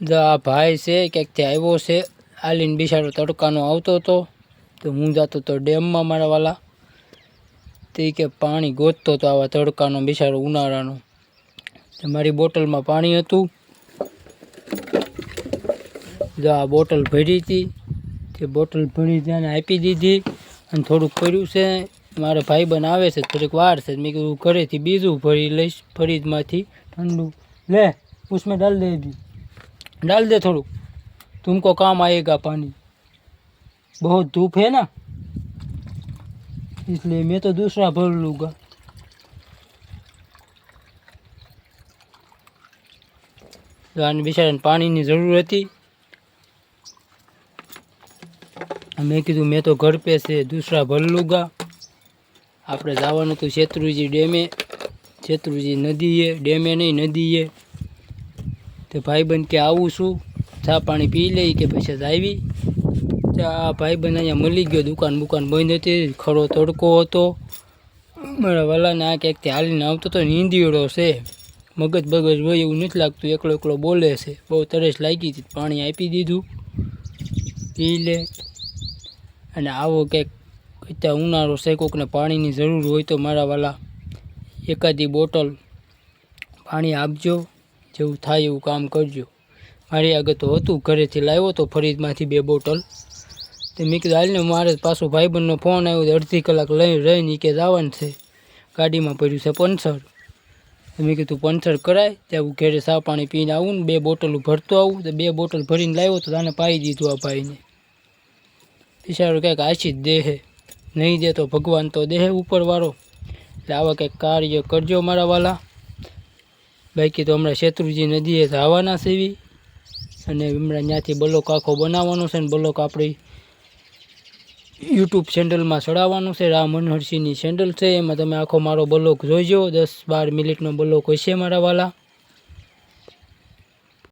જો આ ભાઈ છે ક્યાંકથી આવ્યો છે, આલીને બિચારો તડકાનો આવતો હતો તો હું જતો હતો ડેમમાં મારા વાલા. તે કે પાણી ગોતતો હતો આવા તડકાનો બિચારો ઉનાળાનો. મારી બોટલમાં પાણી હતું. જો આ બોટલ ભરી હતી, તે બોટલ ભરી ત્યાં આપી દીધી અને થોડુંક પડ્યું છે. મારે ભાઈબંધ આવે છે, થોડીક વાર છે, મેં કીધું ઘરેથી બીજું ભરી લઈશ ફરીદમાંથી ઠંડુ. ले उसमें डाल दे, अभी डाल दे थोड़ू, तुमको काम आएगा पानी, बहुत धूप है ना इसलिए मैं तो दूसरा भर लूँगा. આને બિચારાને પાણીની જરૂર હતી. મેં કીધું મેં તો ઘર पे से दूसरा भर लूँगा. આપણે જવાનું હતું શેત્રુંજી ડેમે, શેત્રુંજી નદીએ, ડેમે નહીં નદીએ. તે ભાઈબંધ કે આવું છું, ચા પાણી પી લઈ કે પછી જ આવી. આ ભાઈબંધ અહીંયા મળી ગયો, દુકાન બુકાન બંધ હતી, ખરો તડકો હતો. મારા વાલાને આ ક્યાંકથી હાલીને આવતો હતો, નીંદીડો છે, મગજ બગજ હોય એવું નથી લાગતું, એકલો એકલો બોલે છે. બહુ તરસ લાગી હતી, પાણી આપી દીધું, પી લે. અને આવો કંઈક અત્યારે ઉનાળો છે, કોકને પાણીની જરૂર હોય તો મારા વાલા એકાદી બોટલ પાણી આપજો, જેવું થાય એવું કામ કરજો. મારી આગળ તો હતું, ઘરેથી લાવ્યો તો ફરીદમાંથી 2 બોટલ. તો મેં કીધું હાલને, મારે પાછો ભાઈબંધનો ફોન આવ્યો, અડધી કલાક રહીને કે જવાનું છે, ગાડીમાં પડ્યું છે પંચર. મેં કીધું પંચર કરાય ત્યાં હું ઘરે ચા પાણી પીને આવું ને 2 બોટલ ભરતો આવું. તો 2 બોટલ ભરીને લાવ્યો તો તાને પાઈ દીધું આ ભાઈને. બિચારો કંઈક આશી જ દેહે, નહીં દે તો ભગવાન તો દેહે ઉપરવાળો. એટલે આવા કંઈક કાર્ય કરજો મારા વાલા. બાકી તો હમણાં શેત્રુંજી નદીએ જવાના સેવી અને હમણાં ત્યાંથી બ્લોક આખો બનાવવાનો છે. ને બ્લોક આપણી યુટ્યુબ ચેનલમાં ચડાવવાનું છે, રામ મનોહરસિંહની ચેનલ છે, એમાં તમે આખો મારો બ્લોક જોઈજો. 10-12 મિનિટનો બ્લોક હશે મારા વાલા.